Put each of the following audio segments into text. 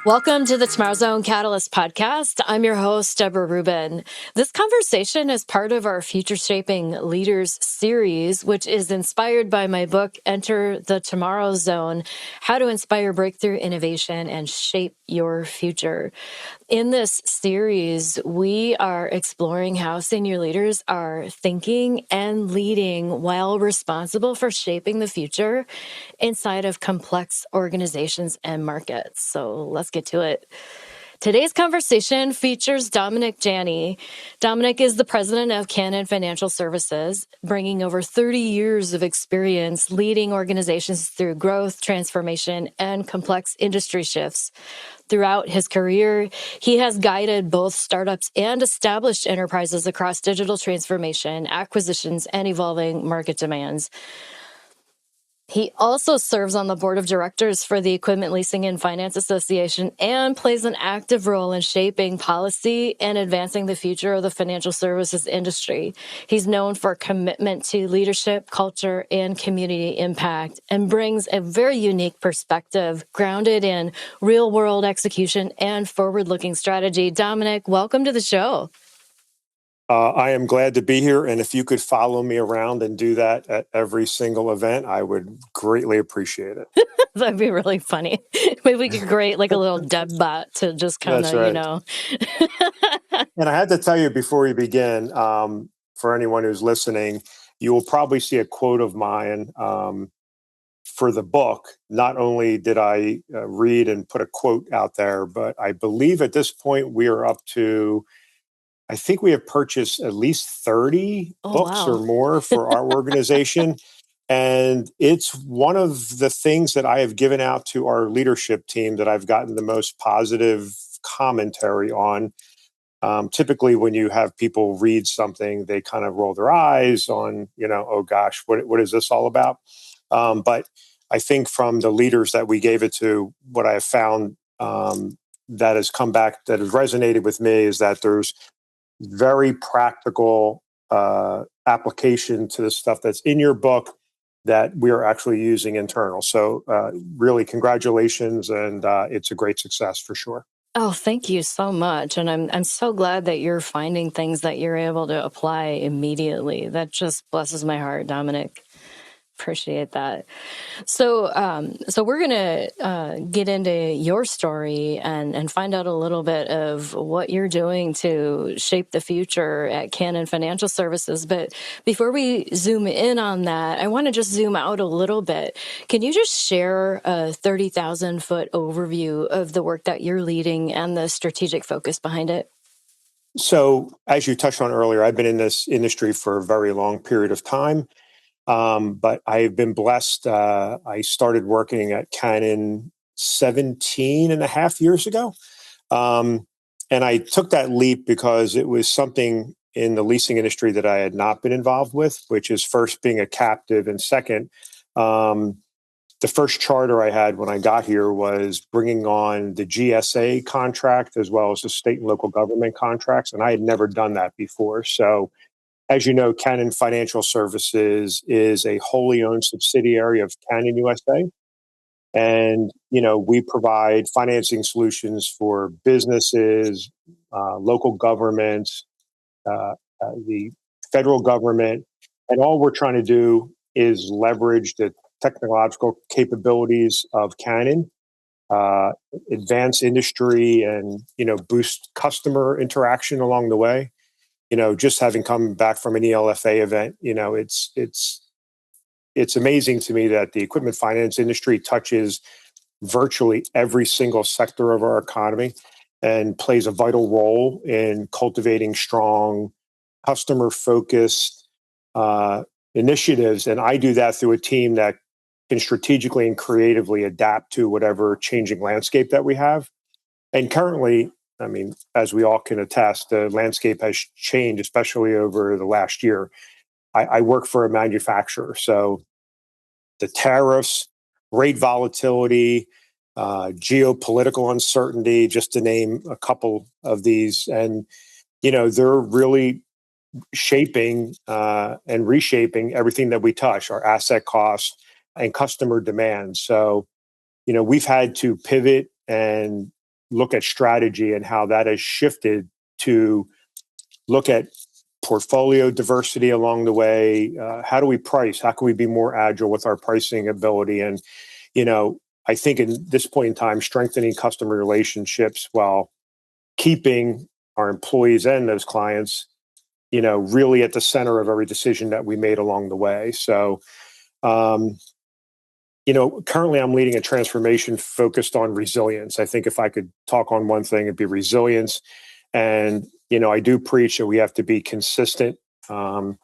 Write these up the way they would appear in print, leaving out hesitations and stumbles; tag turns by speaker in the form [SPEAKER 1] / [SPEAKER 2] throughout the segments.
[SPEAKER 1] Welcome to the Tomorrow Zone Catalyst podcast. I'm your host, Deborah Rubin. This conversation is part of our Future Shaping Leaders series, which is inspired by my book, Enter the Tomorrow Zone: How to Inspire Breakthrough Innovation and Shape Your Future. In this series, we are exploring how senior leaders are thinking and leading while responsible for shaping the future inside of complex organizations and markets. So let's get to it. Today's conversation features Dominic Janney. Dominic is the president of Cannon Financial Services, bringing over 30 years of experience leading organizations through growth, transformation, and complex industry shifts. Throughout his career, he has guided both startups and established enterprises across digital transformation, acquisitions, and evolving market demands. He also serves on the board of directors for the Equipment Leasing and Finance Association and plays an active role in shaping policy and advancing the future of the financial services industry. He's known for commitment to leadership, culture, and community impact, and brings a very unique perspective grounded in real-world execution and forward-looking strategy. Dominic, welcome to the show.
[SPEAKER 2] I am glad to be here, and if you could follow me around and do that at every single event, I would greatly appreciate it.
[SPEAKER 1] That'd be really funny. Maybe we could create like a little Deb bot to just kind
[SPEAKER 2] That's
[SPEAKER 1] of,
[SPEAKER 2] right. And I had to tell you before we begin, for anyone who's listening, you will probably see a quote of mine for the book. Not only did I read and put a quote out there, but I believe at this point we are up to, I think we have purchased at least 30 books or more for our organization. And it's one of the things that I have given out to our leadership team that I've gotten the most positive commentary on. Typically, when you have people read something, they kind of roll their eyes on, oh gosh, what is this all about? But I think from the leaders that we gave it to, what I have found that has come back, that has resonated with me, is that there's very practical application to the stuff that's in your book that we are actually using internal. So really, congratulations, and it's a great success for sure.
[SPEAKER 1] Oh, thank you so much. And I'm so glad that you're finding things that you're able to apply immediately. That just blesses my heart, Dominic. Appreciate that. So we're going to get into your story and find out a little bit of what you're doing to shape the future at Cannon Financial Services. But before we zoom in on that, I want to just zoom out a little bit. Can you just share a 30,000-foot overview of the work that you're leading and the strategic focus behind it?
[SPEAKER 2] So, as you touched on earlier, I've been in this industry for a very long period of time. But I've been blessed. I started working at Cannon 17 and a half years ago. And I took that leap because it was something in the leasing industry that I had not been involved with, which is first being a captive, and second, the first charter I had when I got here was bringing on the GSA contract as well as the state and local government contracts. And I had never done that before. So as you know, Cannon Financial Services is a wholly owned subsidiary of Cannon USA. And, we provide financing solutions for businesses, local governments, the federal government. And all we're trying to do is leverage the technological capabilities of Cannon, advance industry, and, boost customer interaction along the way. Just having come back from an ELFA event, it's amazing to me that the equipment finance industry touches virtually every single sector of our economy and plays a vital role in cultivating strong, customer-focused initiatives. And I do that through a team that can strategically and creatively adapt to whatever changing landscape that we have. And currently, as we all can attest, the landscape has changed, especially over the last year. I work for a manufacturer, so the tariffs, rate volatility, geopolitical uncertainty, just to name a couple of these, and they're really shaping and reshaping everything that we touch, our asset costs and customer demand. So, we've had to pivot and look at strategy and how that has shifted to look at portfolio diversity along the way. How do we price? How can we be more agile with our pricing ability? And, I think in this point in time, strengthening customer relationships while keeping our employees and those clients, really at the center of every decision that we made along the way. So, currently I'm leading a transformation focused on resilience. I think if I could talk on one thing, it'd be resilience. And, I do preach that we have to be consistent, and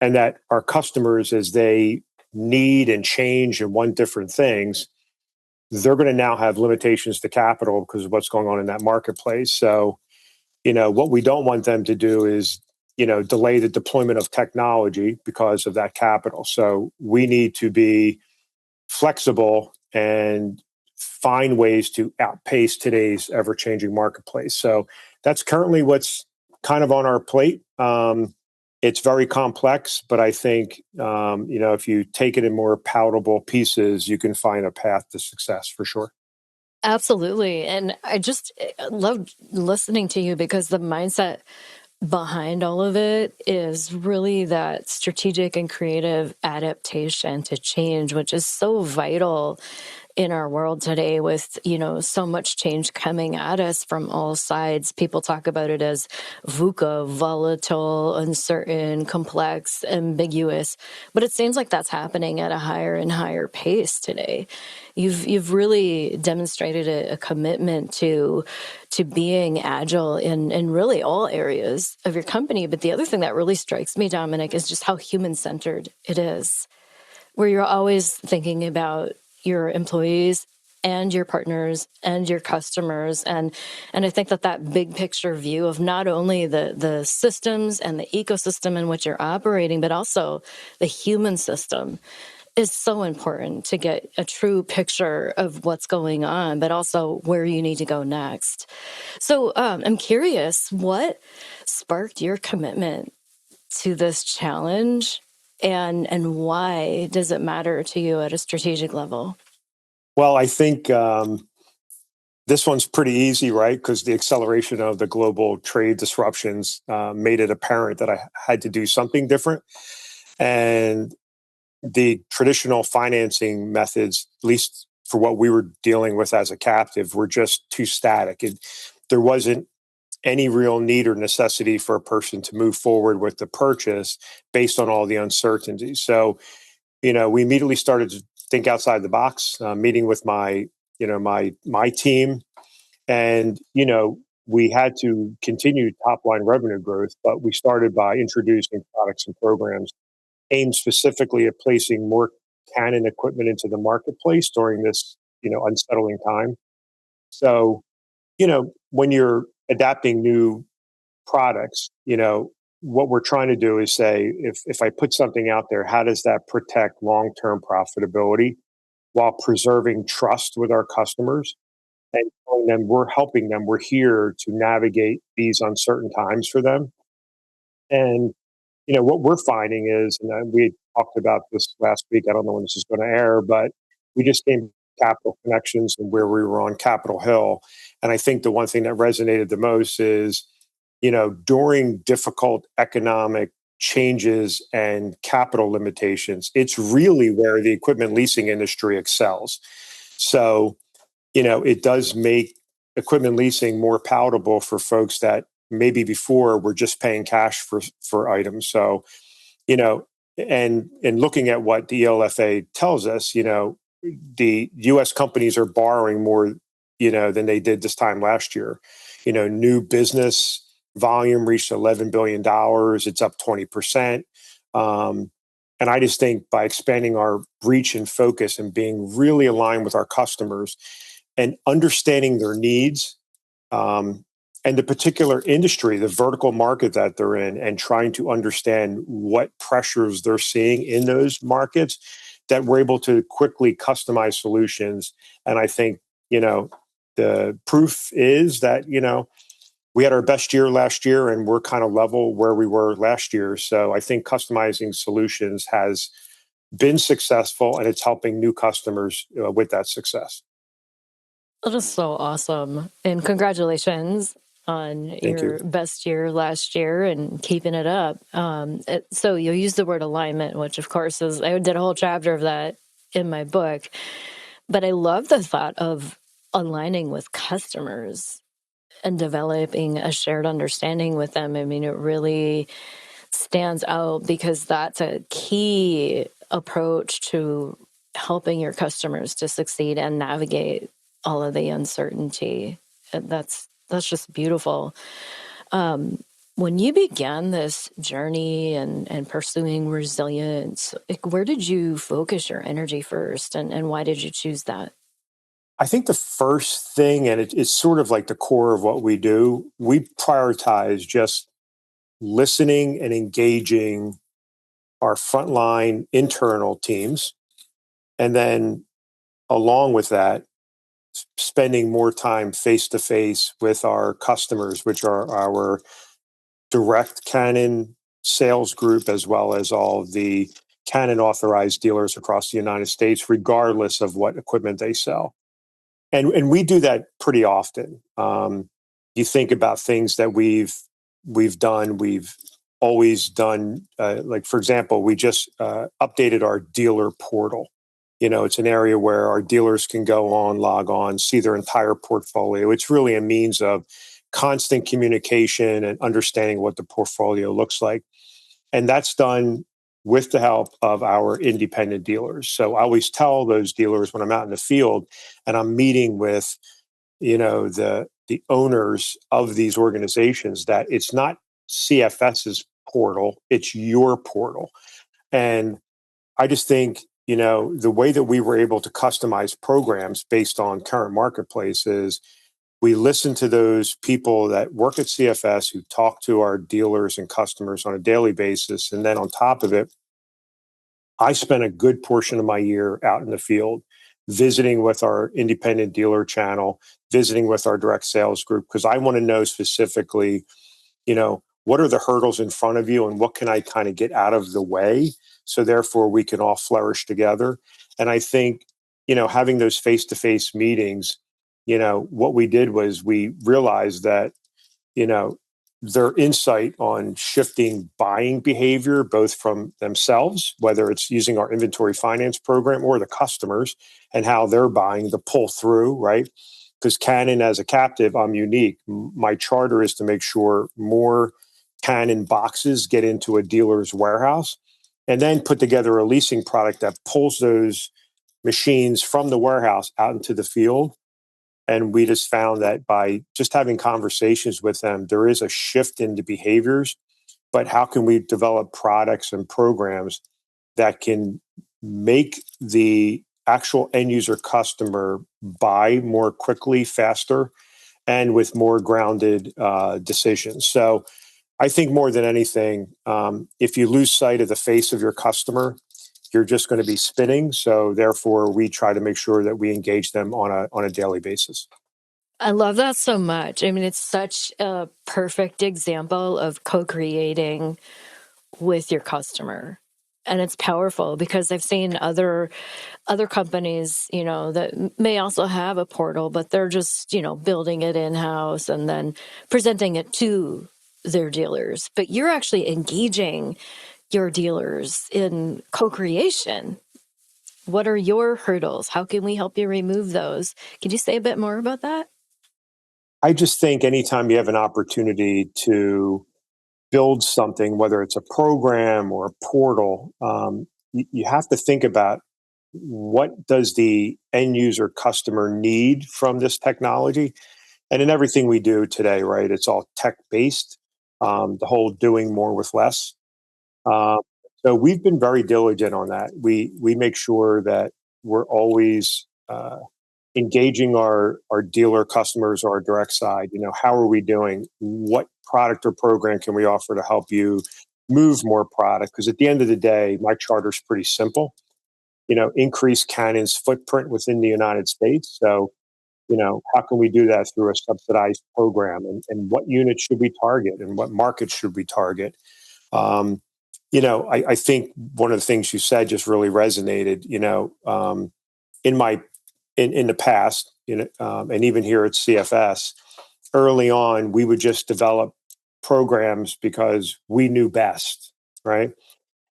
[SPEAKER 2] that our customers, as they need and change and want different things, they're going to now have limitations to capital because of what's going on in that marketplace. So, what we don't want them to do is, delay the deployment of technology because of that capital. So we need to be flexible and find ways to outpace today's ever-changing marketplace. So that's currently what's kind of on our plate. It's very complex, but I think, if you take it in more palatable pieces, you can find a path to success for sure.
[SPEAKER 1] Absolutely. And I just love listening to you because the mindset behind all of it is really that strategic and creative adaptation to change, which is so vital in our world today with, so much change coming at us from all sides. People talk about it as VUCA, volatile, uncertain, complex, ambiguous, but it seems like that's happening at a higher and higher pace today. You've really demonstrated a commitment to being agile in really all areas of your company. But the other thing that really strikes me, Dominic, is just how human-centered it is, where you're always thinking about your employees and your partners and your customers. And I think that big picture view of not only the systems and the ecosystem in which you're operating, but also the human system is so important to get a true picture of what's going on, but also where you need to go next. So I'm curious, what sparked your commitment to this challenge, and why does it matter to you at a strategic level?
[SPEAKER 2] Well, I think this one's pretty easy, right? Because the acceleration of the global trade disruptions made it apparent that I had to do something different. And the traditional financing methods, at least for what we were dealing with as a captive, were just too static. There wasn't any real need or necessity for a person to move forward with the purchase based on all the uncertainty. So, we immediately started to think outside the box, meeting with my team, and we had to continue top line revenue growth, but we started by introducing products and programs aimed specifically at placing more Canon equipment into the marketplace during this unsettling time. So when you're adapting new products, what we're trying to do is say, if I put something out there, how does that protect long-term profitability while preserving trust with our customers and telling them we're helping them, we're here to navigate these uncertain times for them. And what we're finding is, and we talked about this last week, I don't know when this is going to air, but we just came to Capital Connections and where we were on Capitol Hill. And I think the one thing that resonated the most is, during difficult economic changes and capital limitations, it's really where the equipment leasing industry excels. So, it does make equipment leasing more palatable for folks that maybe before were just paying cash for items. So, and looking at what the ELFA tells us, the U.S. companies are borrowing more, than they did this time last year. New business volume reached $11 billion. It's up 20%. And I just think by expanding our reach and focus and being really aligned with our customers and understanding their needs, and the particular industry, the vertical market that they're in, and trying to understand what pressures they're seeing in those markets, that we're able to quickly customize solutions. And I think, the proof is that, we had our best year last year and we're kind of level where we were last year. So I think customizing solutions has been successful and it's helping new customers with that success.
[SPEAKER 1] That is so awesome. And congratulations on
[SPEAKER 2] Thank
[SPEAKER 1] your
[SPEAKER 2] you.
[SPEAKER 1] best year last year and keeping it up. So you use the word alignment, which of course is, I did a whole chapter of that in my book, but I love the thought of aligning with customers and developing a shared understanding with them. I mean, it really stands out because that's a key approach to helping your customers to succeed and navigate all of the uncertainty. And that's just beautiful. When you began this journey and pursuing resilience, like, where did you focus your energy first, and why did you choose that?
[SPEAKER 2] I think the first thing, and it's sort of like the core of what we do, we prioritize just listening and engaging our frontline internal teams. And then along with that, spending more time face to face with our customers, which are our direct Canon sales group, as well as all of the Canon authorized dealers across the United States, regardless of what equipment they sell. And we do that pretty often. You think about things that we've done. We've always done, like for example, we just updated our dealer portal. You know, it's an area where our dealers can go on, log on, see their entire portfolio. It's really a means of constant communication and understanding what the portfolio looks like. And that's done with the help of our independent dealers. So I always tell those dealers when I'm out in the field and I'm meeting with, the owners of these organizations, that it's not CFS's portal, it's your portal. And I just think, the way that we were able to customize programs based on current marketplaces, we listen to those people that work at CFS who talk to our dealers and customers on a daily basis. And then on top of it, I spent a good portion of my year out in the field visiting with our independent dealer channel, visiting with our direct sales group, because I want to know specifically, what are the hurdles in front of you and what can I kind of get out of the way so therefore we can all flourish together. And I think, having those face-to-face meetings, what we did was we realized that, you know, their insight on shifting buying behavior, both from themselves, whether it's using our inventory finance program, or the customers and how they're buying, the pull through, right? Because Canon, as a captive, I'm unique. My charter is to make sure more Canon boxes get into a dealer's warehouse and then put together a leasing product that pulls those machines from the warehouse out into the field. And we just found that by just having conversations with them, there is a shift in the behaviors. But how can we develop products and programs that can make the actual end user customer buy more quickly, faster, and with more grounded decisions? So I think more than anything, if you lose sight of the face of your customer, you're just going to be spinning. So therefore, we try to make sure that we engage them on a daily basis.
[SPEAKER 1] I love that so much. I mean, it's such a perfect example of co-creating with your customer. And it's powerful because I've seen other companies, that may also have a portal, but they're just, building it in-house and then presenting it to their dealers. But you're actually engaging your dealers in co-creation. What are your hurdles? How can we help you remove those? Could you say a bit more about that?
[SPEAKER 2] I just think anytime you have an opportunity to build something, whether it's a program or a portal, you have to think about what does the end user customer need from this technology. And in everything we do today, right, it's all tech based. The whole doing more with less. Um, so we've been very diligent on that. We make sure that we're always engaging our dealer customers or our direct side. How are we doing? What product or program can we offer to help you move more product? Because at the end of the day, my charter is pretty simple. Increase Canon's footprint within the United States. So, how can we do that through a subsidized program? And what units should we target? And what markets should we target? I think one of the things you said just really resonated. In my in the past, and even here at CFS, early on, we would just develop programs because we knew best, right?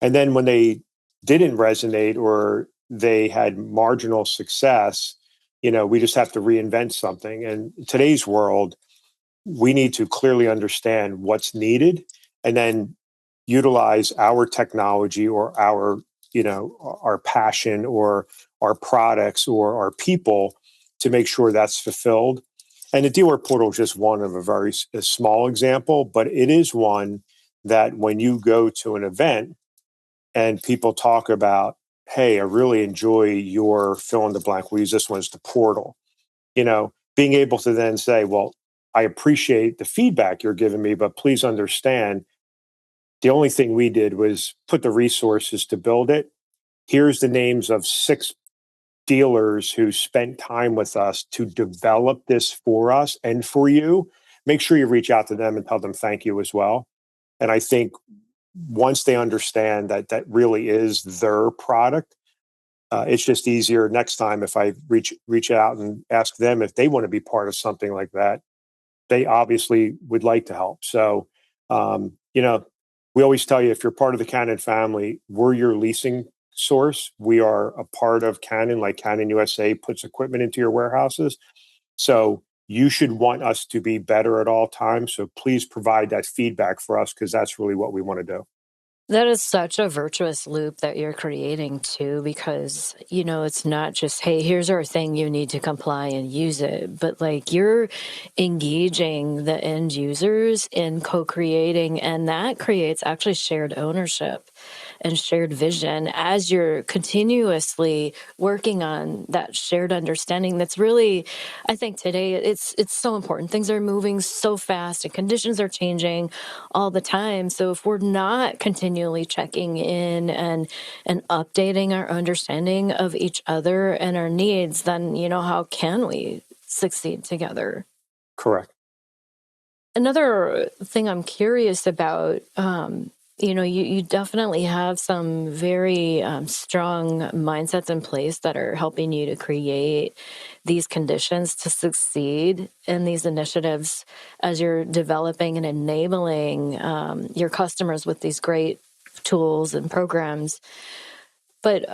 [SPEAKER 2] And then when they didn't resonate or they had marginal success, we just have to reinvent something. And in today's world, we need to clearly understand what's needed and then utilize our technology or our passion or our products or our people to make sure that's fulfilled. And the dealer portal is just one of a small example, but it is one that when you go to an event and people talk about, hey, I really enjoy your fill in the blank, we'll use this one as the portal, being able to then say, well, I appreciate the feedback you're giving me, but please understand the only thing we did was put the resources to build it. Here's the names of 6 dealers who spent time with us to develop this for us and for you. Make sure you reach out to them and tell them thank you as well. And I think once they understand that that really is their product, it's just easier next time if I reach out and ask them if they want to be part of something like that. They obviously would like to help. So, we always tell you if you're part of the Canon family, we're your leasing source. We are a part of Canon, like Canon USA puts equipment into your warehouses. So you should want us to be better at all times. So please provide that feedback for us because that's really what we want to do.
[SPEAKER 1] That is such a virtuous loop that you're creating too, because, it's not just, hey, here's our thing, you need to comply and use it, but like you're engaging the end users in co creating, and that creates actually shared ownership and shared vision as you're continuously working on that shared understanding. That's really, I think today it's so important. Things are moving so fast and conditions are changing all the time. So if we're not continually checking in and updating our understanding of each other and our needs, then how can we succeed together?
[SPEAKER 2] Correct.
[SPEAKER 1] Another thing I'm curious about, you definitely have some very strong mindsets in place that are helping you to create these conditions to succeed in these initiatives as you're developing and enabling your customers with these great tools and programs. But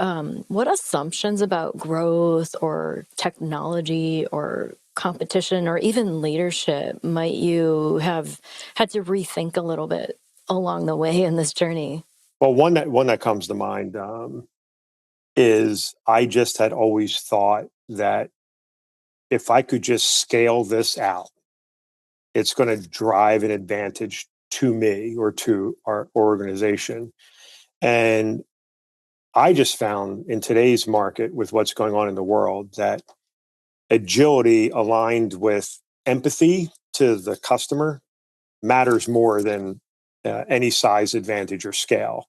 [SPEAKER 1] what assumptions about growth or technology or competition or even leadership might you have had to rethink a little bit along the way in this journey?
[SPEAKER 2] Well, one that comes to mind is I just had always thought that if I could just scale this out, it's going to drive an advantage to me or to our organization. And I just found in today's market with what's going on in the world that agility aligned with empathy to the customer matters more than any size advantage or scale.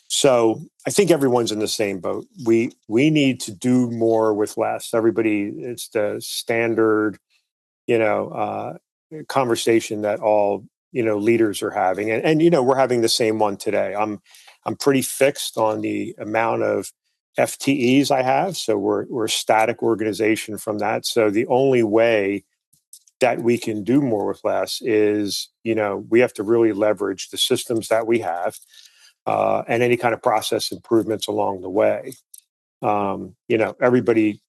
[SPEAKER 2] So I think everyone's in the same boat. We need to do more with less. Everybody, it's the standard, you know, conversation that all leaders are having, and we're having the same one today. I'm pretty fixed on the amount of FTEs I have, so we're a static organization from that. So the only way that we can do more with less is we have to really leverage the systems that we have and any kind of process improvements along the way. Everybody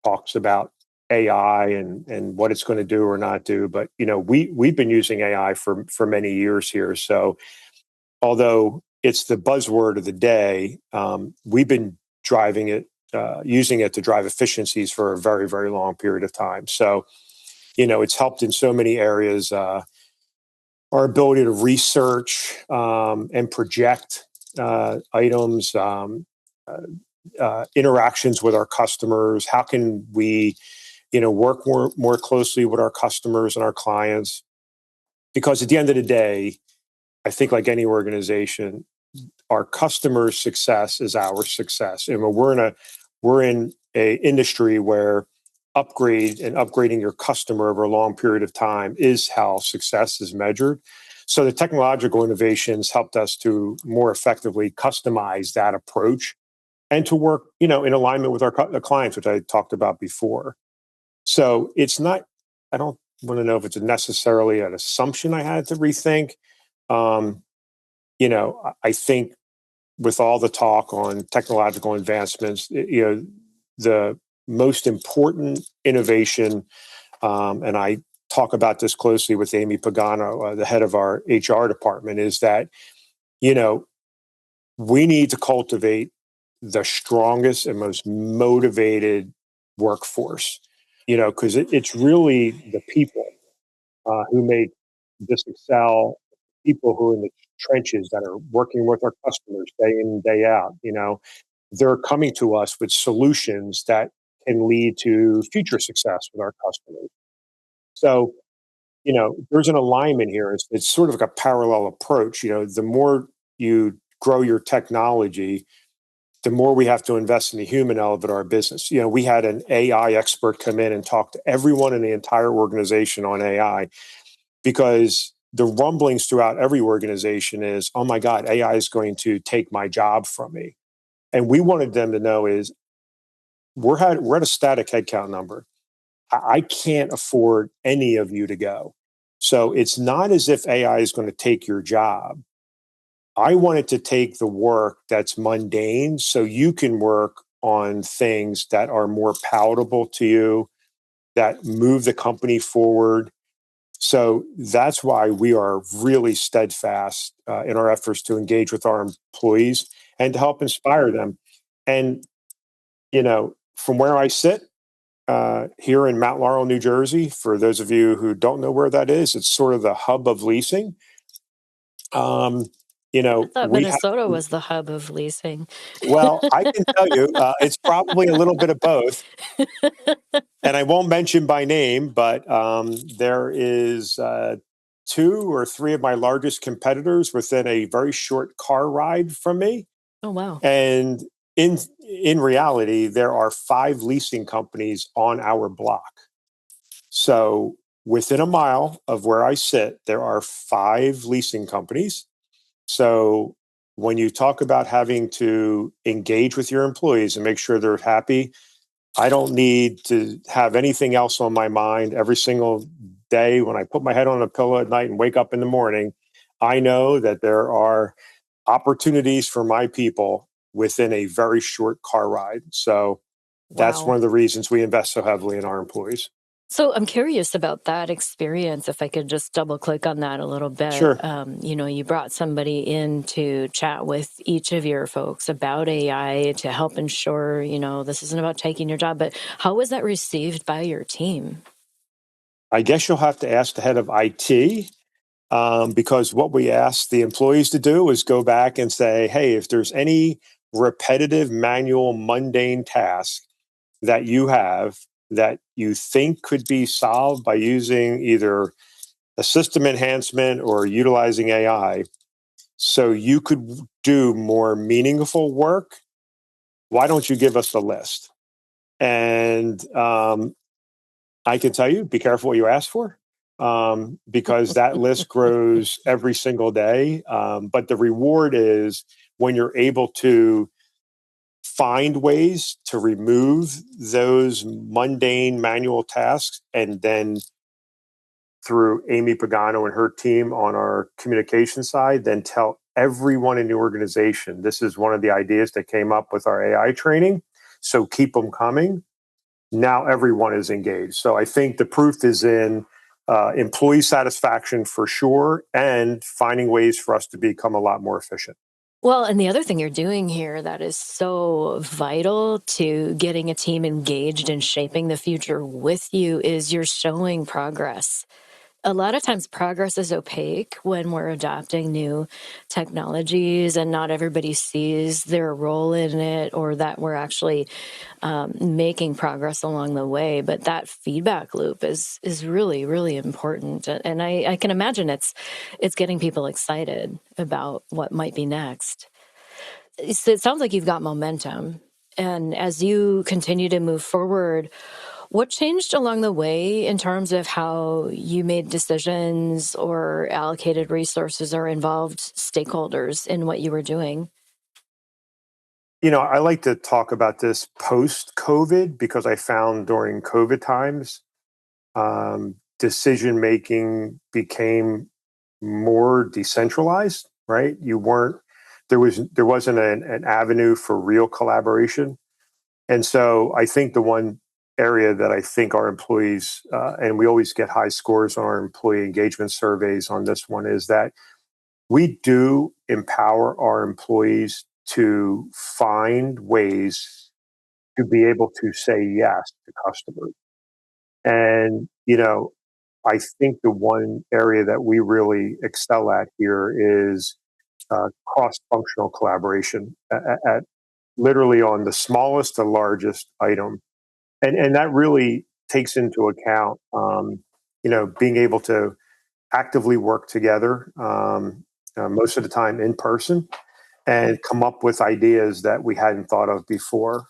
[SPEAKER 2] talks about AI and what it's going to do or not do, but we've been using AI for many years here. So although it's the buzzword of the day, we've been driving it, using it to drive efficiencies for a very, very long period of time. So it's helped in so many areas. Our ability to research and project items, interactions with our customers. How can we, work more closely with our customers and our clients? Because at the end of the day, I think like any organization, our customer success is our success, and we're in a industry where upgrading your customer over a long period of time is how success is measured. So the technological innovations helped us to more effectively customize that approach and to work, in alignment with our clients, which I talked about before. So it's not, I don't want to know if it's necessarily an assumption I had to rethink. Um, I think with all the talk on technological advancements, the most important innovation, and I talk about this closely with Amy Pagano, the head of our HR department, is that, you know, we need to cultivate the strongest and most motivated workforce, because it's really the people who make this excel, people who are in the trenches that are working with our customers day in and day out. They're coming to us with solutions that can lead to future success with our customers. So, there's an alignment here. It's sort of like a parallel approach. The more you grow your technology, the more we have to invest in the human element of our business. We had an AI expert come in and talk to everyone in the entire organization on AI, because the rumblings throughout every organization is, oh my God, AI is going to take my job from me. And we wanted them to know is we're at a static headcount number. I can't afford any of you to go. So it's not as if AI is going to take your job. I wanted to take the work that's mundane so you can work on things that are more palatable to you, that move the company forward. So that's why we are really steadfast in our efforts to engage with our employees and to help inspire them. And, from where I sit here in Mount Laurel, New Jersey, for those of you who don't know where that is, it's sort of the hub of leasing. Um,
[SPEAKER 1] I thought
[SPEAKER 2] we have,
[SPEAKER 1] Minnesota was the hub of leasing.
[SPEAKER 2] well, I can tell you, it's probably a little bit of both. And I won't mention by name, but there is two or three of my largest competitors within a very short car ride from me.
[SPEAKER 1] Oh, wow.
[SPEAKER 2] And in reality, there are 5 leasing companies on our block. So within a mile of where I sit, there are 5 leasing companies. So when you talk about having to engage with your employees and make sure they're happy, I don't need to have anything else on my mind every single day when I put my head on a pillow at night and wake up in the morning. I know that there are opportunities for my people within a very short car ride. So that's one
[SPEAKER 1] Wow.
[SPEAKER 2] of the reasons we invest so heavily in our employees.
[SPEAKER 1] So I'm curious about that experience. If I could just double click on that a little bit.
[SPEAKER 2] Sure.
[SPEAKER 1] You brought somebody in to chat with each of your folks about AI to help ensure, this isn't about taking your job, but how was that received by your team?
[SPEAKER 2] I guess you'll have to ask the head of IT, because what we ask the employees to do is go back and say, hey, if there's any repetitive, manual, mundane task that you have that you think could be solved by using either a system enhancement or utilizing AI, so you could do more meaningful work, why don't you give us a list? And I can tell you, be careful what you ask for, because that list grows every single day. But the reward is when you're able to find ways to remove those mundane manual tasks, and then through Amy Pagano and her team on our communication side, then tell everyone in the organization, this is one of the ideas that came up with our AI training. So keep them coming. Now everyone is engaged. So I think the proof is in employee satisfaction for sure, and finding ways for us to become a lot more efficient.
[SPEAKER 1] Well, and the other thing you're doing here that is so vital to getting a team engaged and shaping the future with you is you're showing progress. A lot of times progress is opaque when we're adopting new technologies and not everybody sees their role in it or that we're actually making progress along the way. But that feedback loop is really, really important. And I can imagine it's getting people excited about what might be next. It sounds like you've got momentum. And as you continue to move forward, what changed along the way in terms of how you made decisions or allocated resources or involved stakeholders in what you were doing?
[SPEAKER 2] I like to talk about this post COVID, because I found during COVID times, decision making became more decentralized, right? You weren't there wasn't an avenue for real collaboration. And so I think the one area that I think our employees, and we always get high scores on our employee engagement surveys on this one, is that we do empower our employees to find ways to be able to say yes to customers. And, I think the one area that we really excel at here is cross functional collaboration at literally on the smallest to largest item. And that really takes into account, being able to actively work together, most of the time in person, and come up with ideas that we hadn't thought of before.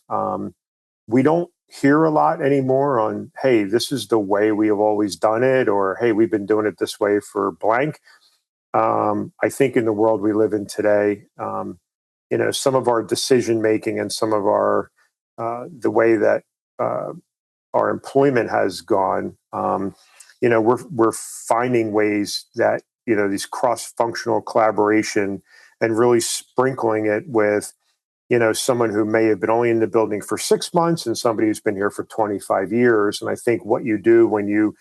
[SPEAKER 2] We don't hear a lot anymore on, hey, this is the way we have always done it, or hey, we've been doing it this way for blank. I think in the world we live in today, some of our decision making and some of our the way that uh, our employment has gone, we're finding ways that these cross functional collaboration and really sprinkling it with someone who may have been only in the building for 6 months and somebody who's been here for 25 years. And I think what you do when you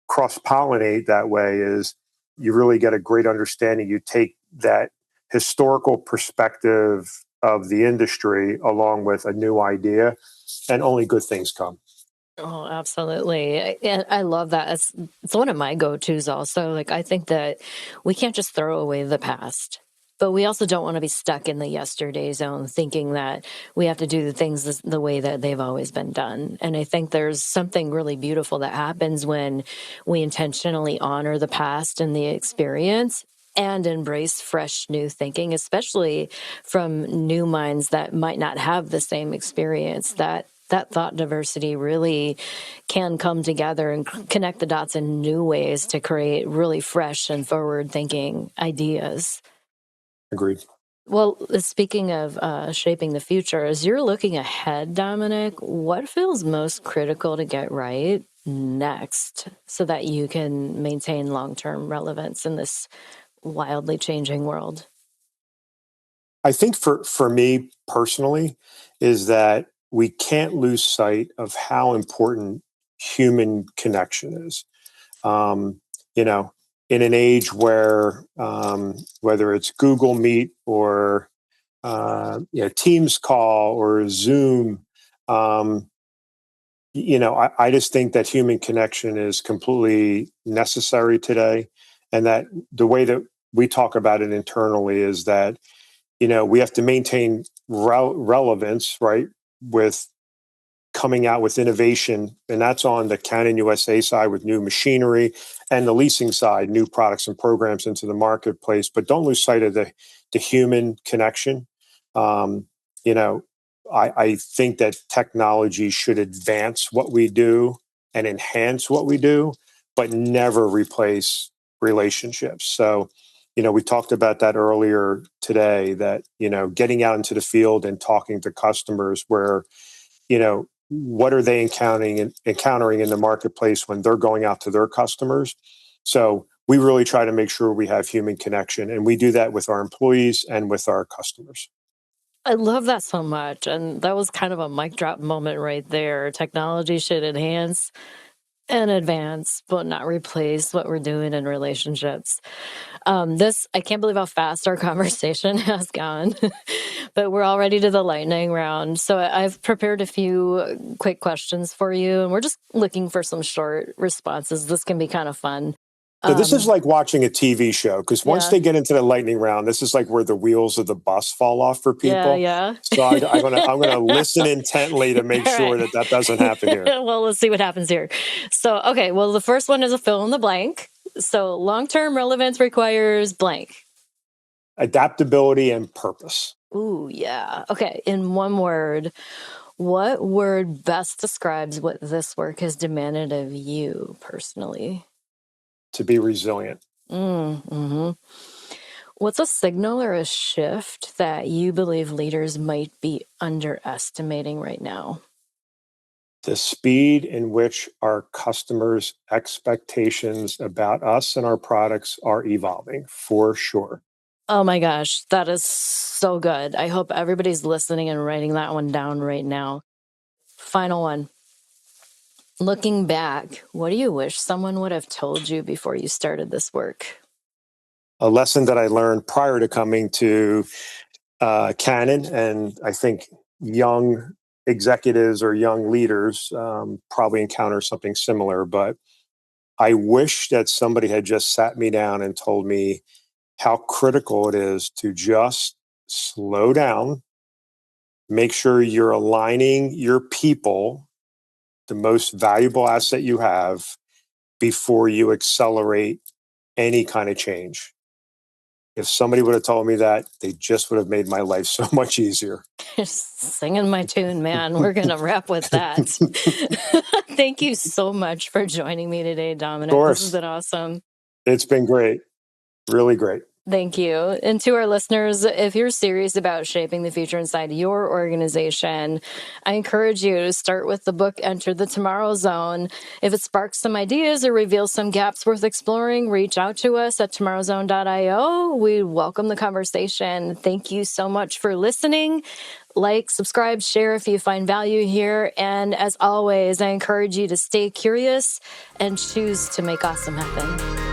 [SPEAKER 2] cross pollinate that way is you really get a great understanding. You take that historical perspective of the industry along with a new idea, and only good things come.
[SPEAKER 1] Oh, absolutely. And I love that. It's one of my go-tos also. Like I think that we can't just throw away the past. But we also don't want to be stuck in the yesterday zone thinking that we have to do the things the way that they've always been done. And I think there's something really beautiful that happens when we intentionally honor the past and the experience and embrace fresh new thinking, especially from new minds that might not have the same experience. That thought diversity really can come together and connect the dots in new ways to create really fresh and forward thinking ideas.
[SPEAKER 2] Agreed.
[SPEAKER 1] Well, speaking of shaping the future, as you're looking ahead, Dominic, what feels most critical to get right next so that you can maintain long term relevance in this wildly changing world?
[SPEAKER 2] I think for me personally is that we can't lose sight of how important human connection is. Um, you know, in an age where whether it's Google Meet or Teams call or Zoom, um, I just think that human connection is completely necessary today, and that the way that we talk about it internally is that we have to maintain relevance, right? With coming out with innovation, and that's on the Canon USA side with new machinery, and the leasing side, new products and programs into the marketplace. But don't lose sight of the human connection. Um, you know, I think that technology should advance what we do and enhance what we do, but never replace relationships. So, we talked about that earlier today, that, getting out into the field and talking to customers where, what are they encountering in the marketplace when they're going out to their customers. So we really try to make sure we have human connection, and we do that with our employees and with our customers.
[SPEAKER 1] I love that so much. And that was kind of a mic drop moment right there. Technology should enhance and advance, but not replace what we're doing in relationships. I can't believe how fast our conversation has gone, but we're already to the lightning round. So I've prepared a few quick questions for you, and we're just looking for some short responses. This can be kind of fun.
[SPEAKER 2] So this is
[SPEAKER 1] Um,
[SPEAKER 2] like watching a TV show, because once
[SPEAKER 1] yeah,
[SPEAKER 2] they get into the lightning round, this is like where the wheels of the bus fall off for
[SPEAKER 1] yeah,
[SPEAKER 2] people.
[SPEAKER 1] yeah.
[SPEAKER 2] So I'm gonna listen intently to make
[SPEAKER 1] All right.
[SPEAKER 2] sure that that doesn't happen here.
[SPEAKER 1] Well, let's see what happens here. So, okay, well, the first one is a fill in the blank. So, long term relevance requires blank.
[SPEAKER 2] Adaptability and purpose.
[SPEAKER 1] Ooh, yeah. Okay, in one word, what word best describes what this work has demanded of you personally?
[SPEAKER 2] To be resilient.
[SPEAKER 1] Mm-hmm. What's a signal or a shift that you believe leaders might be underestimating right now?
[SPEAKER 2] the speed in which our customers' expectations about us and our products are evolving, for sure.
[SPEAKER 1] Oh my gosh, that is so good. I hope everybody's listening and writing that one down right now. Final one. Looking back, what do you wish someone would have told you before you started this work?
[SPEAKER 2] A lesson that I learned prior to coming to Canon, and I think young executives or young leaders probably encounter something similar, but I wish that somebody had just sat me down and told me how critical it is to just slow down, make sure you're aligning your people, the most valuable asset you have, before you accelerate any kind of change. If somebody would have told me that, they just would have made my life so much easier.
[SPEAKER 1] Singing my tune, man. We're going to wrap with that. Thank you so much for joining me today, Dominic.
[SPEAKER 2] Of
[SPEAKER 1] This has
[SPEAKER 2] course.
[SPEAKER 1] been awesome.
[SPEAKER 2] It's been great. Really great.
[SPEAKER 1] Thank you. And to our listeners, if you're serious about shaping the future inside your organization, I encourage you to start with the book, Enter the Tomorrow Zone. If it sparks some ideas or reveals some gaps worth exploring, reach out to us at tomorrowzone.io. We welcome the conversation. Thank you so much for listening. Like, subscribe, share if you find value here. And as always, I encourage you to stay curious and choose to make awesome happen.